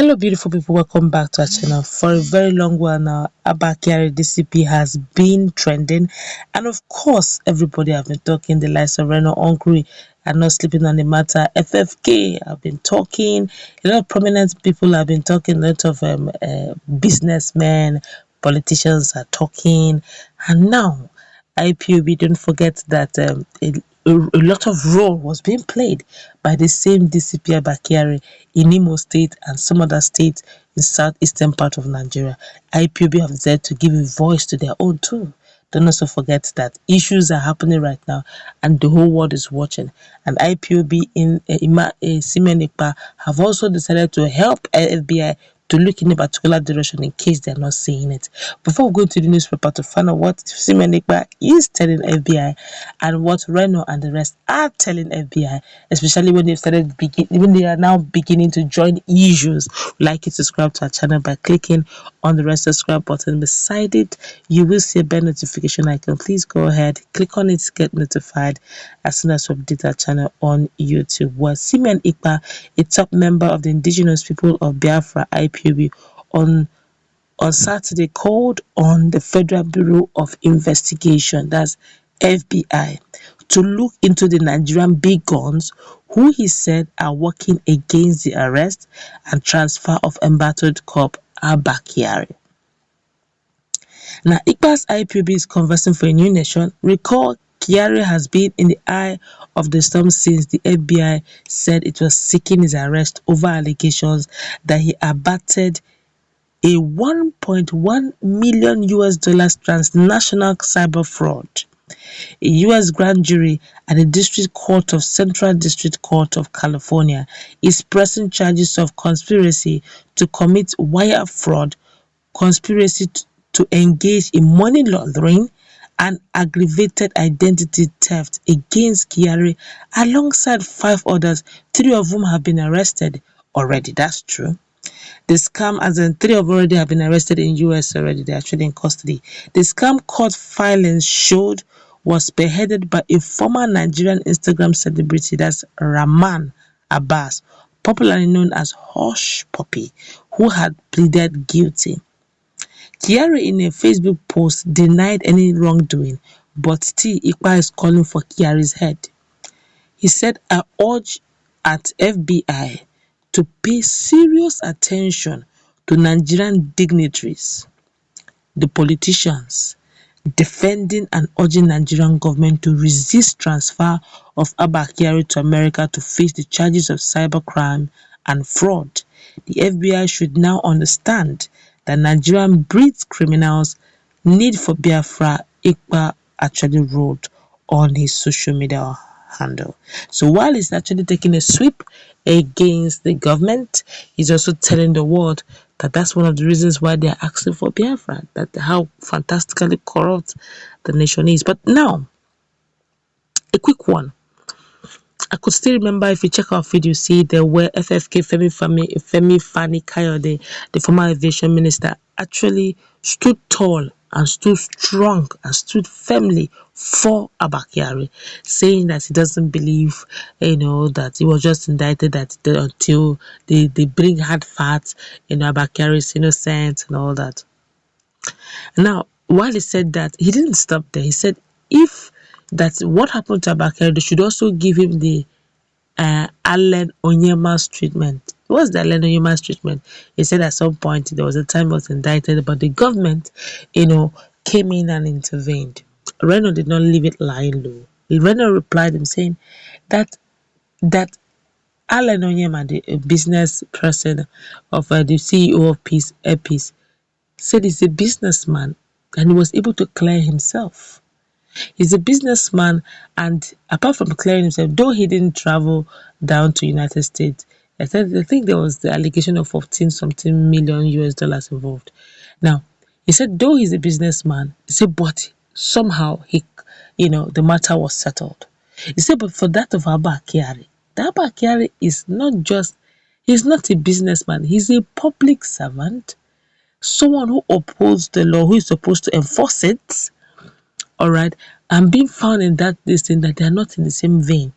Hello, beautiful people. Welcome back to our channel. For a very long while now, Abakyari DCP has been trending, and of course, everybody have been talking. The likes of Reno Onkri are not sleeping on the matter. FFK have been talking. A lot of prominent people have been talking. A lot of businessmen, politicians are talking, and now IPOB. Don't forget that a lot of role was being played by the same DCP Abakyari in Imo State and some other states in southeastern part of Nigeria. IPOB have decided to give a voice to their own too. Don't also forget that issues are happening right now and the whole world is watching. And IPOB in Simeon Ekpa have also decided to help FBI to look in a particular direction in case they're not seeing it. Before we go to the newspaper to find out what Simeon Ekpa is telling FBI and what Reno and the rest are telling FBI, especially when they are now beginning to join issues. Like you subscribe to our channel by clicking on the red subscribe button. Beside it, you will see a bell notification icon. Please go ahead, click on it to get notified as soon as we update our channel on YouTube. Well, Simeon Ekpa, a top member of the indigenous people of Biafra, IPOB, on Saturday called on the Federal Bureau of Investigation, that's FBI, to look into the Nigerian big guns who he said are working against the arrest and transfer of embattled cop Abakyari. Now, Ekpa's IPOB is conversing for a new nation. Recall, Kyari has been in the eye of the storm since the FBI said it was seeking his arrest over allegations that he abetted a $1.1 million transnational cyber fraud. A U.S. grand jury at the District Court of Central District Court of California is pressing charges of conspiracy to commit wire fraud, conspiracy to engage in money laundering, and aggravated identity theft against Kyari alongside 5 others, 3 of whom have been arrested already. That's true. The scam, as in 3 of already have been arrested in US already, they're actually in custody. The scam court filings showed was spearheaded by a former Nigerian Instagram celebrity, that's Rahman Abbas, popularly known as Hush Puppy, who had pleaded guilty. Kyari in a Facebook post denied any wrongdoing, but still Ekpa is calling for Kyari's head. He said, "I urge at FBI to pay serious attention to Nigerian dignitaries, the politicians, defending and urging Nigerian government to resist transfer of Abakyari to America to face the charges of cybercrime and fraud. The FBI should now understand that Nigerian breeds criminals need for Biafra," Ekpa actually wrote on his social media handle. So while he's actually taking a sweep against the government, he's also telling the world that that's one of the reasons why they're asking for Biafra, that how fantastically corrupt the nation is. But now, a quick one. I could still remember, if you check our video, see there were FFK Femi Fani Kayode, the former aviation minister, actually stood tall and stood strong and stood firmly for Abakyari, saying that he doesn't believe, that he was just indicted until they bring hard facts, Abakyari is innocent and all that. Now, while he said that, he didn't stop there. He said if that's what happened to Abakyari, they should also give him the Allen Onyema's treatment. What's the Allen Onyema's treatment? He said at some point there was a time he was indicted, but the government, came in and intervened. Reno did not leave it lying low. Reno replied him saying that Allen Onyema, the business person of the CEO of Peace, said he's a businessman and he was able to clear himself. He's a businessman, and apart from clearing himself, though he didn't travel down to United States, I think there was the allegation of 14-something million US dollars involved. Now, he said though he's a businessman, he said, but somehow the matter was settled. He said, but for that of Abakyari, the Abakyari is he's not a businessman, he's a public servant, someone who upholds the law, who is supposed to enforce it. All right, and being found in that thing that they are not in the same vein,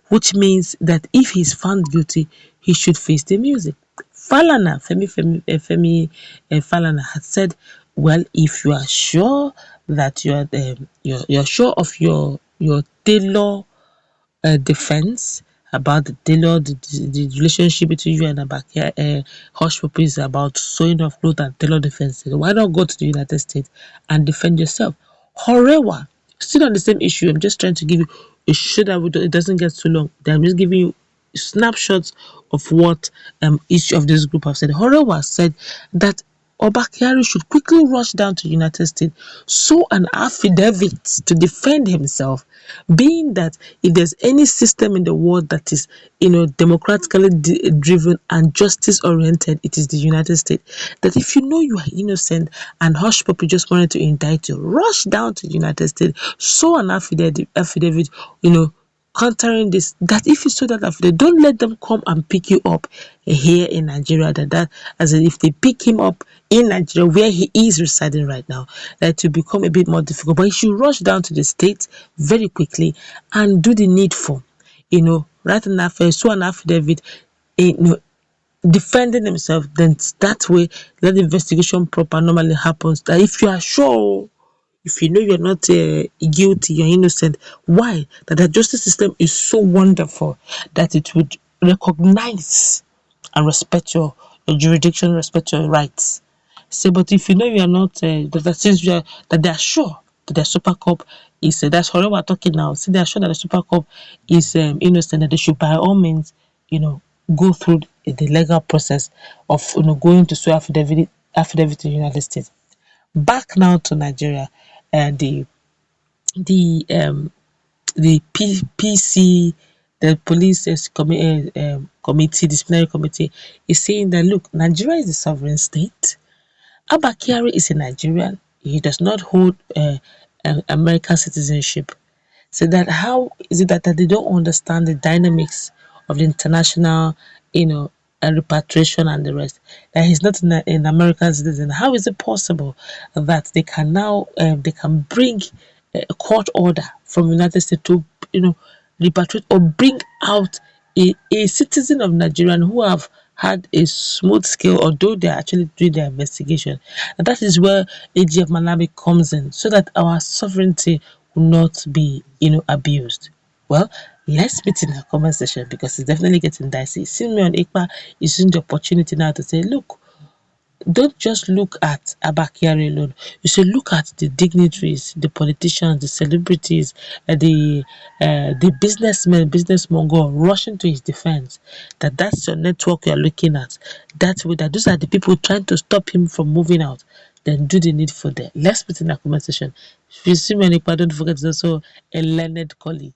which means that if he's found guilty, he should face the music. Falana had said, well, if you are sure that you're sure of your tailor defense about the tailor, the relationship between you and Abakyari, Hush Puppy is about sewing of clothes and tailor defense. Why not go to the United States and defend yourself? However, still on the same issue, I'm just trying to give you a show that it doesn't get too long. I'm just giving you snapshots of what each of this group have said. However, said that Abakyari should quickly rush down to the United States, sew an affidavit to defend himself, being that if there's any system in the world that is, democratically driven and justice oriented, it is the United States. That if you know you are innocent and Hush Puppy just wanted to indict you, rush down to the United States, sew an affidavit, countering this, that if you saw that after, don't let them come and pick you up here in Nigeria. That as in, if they pick him up in Nigeria where he is residing right now, that will become a bit more difficult. But he should rush down to the States very quickly and do the needful. Write an affidavit, so an affidavit, defending himself. Then that way, let the investigation proper normally happens. That if you are sure, if you know you're not guilty, you're innocent. Why? That the justice system is so wonderful that it would recognize and respect your jurisdiction, respect your rights. Say, but if you know you are not, that since you are, that they are sure that the Super Cup is, that's how we're talking now. See, they are sure that the Super Cup is innocent, that they should by all means, go through the legal process of, going to sue affidavit in the United States. Back now to Nigeria, the the um PC, the police committee, disciplinary committee, is saying that look, Nigeria is a sovereign state. Abakyari is a Nigerian. He does not hold American citizenship. So that how is it that they don't understand the dynamics of the international, repatriation and the rest? That he's not an American citizen. How is it possible that they can now they can bring a court order from the United States to repatriate or bring out a citizen of Nigeria who have had a smooth scale, although they're actually doing their investigation. And that is where AGF Malawi comes in, so that our sovereignty will not be, abused. Well, let's meet in the comment section because it's definitely getting dicey. Seeing me on IKPA is using the opportunity now to say, look, don't just look at Abakyari alone. You should look at the dignitaries, the politicians, the celebrities, the businessmen, business mogul rushing to his defense. That's your network you're looking at. That way, that those are the people trying to stop him from moving out. Then do the needful there. Let's put in a comment section. If you see me on IKPA, don't forget it's also a learned colleague.